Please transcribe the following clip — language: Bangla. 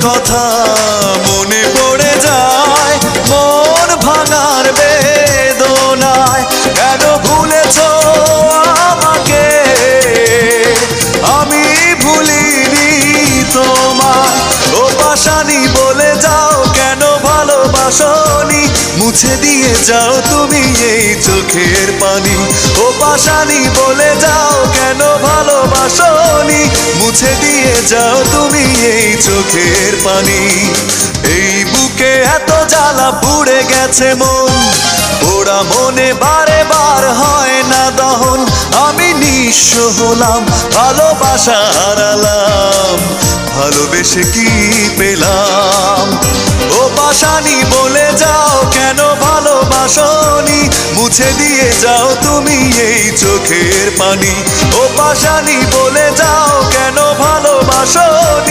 কথা মনে পড়ে যায় মন ভাঙার বেদনায়। কেন ভুলেছো আমাকে, আমি ভুলিনি তোমায়। ও পাশানি বলে যাও কেন ভালোবাসনি, মুছে দিয়ে যাও তুমি এই চোখের পানি। ও পাশানি বলে যাও কেন ভালোবাসনি, মুছে দিয়ে যাও তুমি এই চোখের পানি। এই বুকে এত জ্বালা পুড়ে গেছে মন, ওরা মনে বারে বার হয় না দহন। আমি নিঃস্ব হলাম, ভালোবাসা হারালাম, ভালোবেসে কি পেলাম। ও পাশানি বলে যাও কেন ভালোবাসনি, মুছে দিয়ে যাও তুমি এই চোখের পানি। ও পাশানি বলে যাও কেন ভালোবাসনি।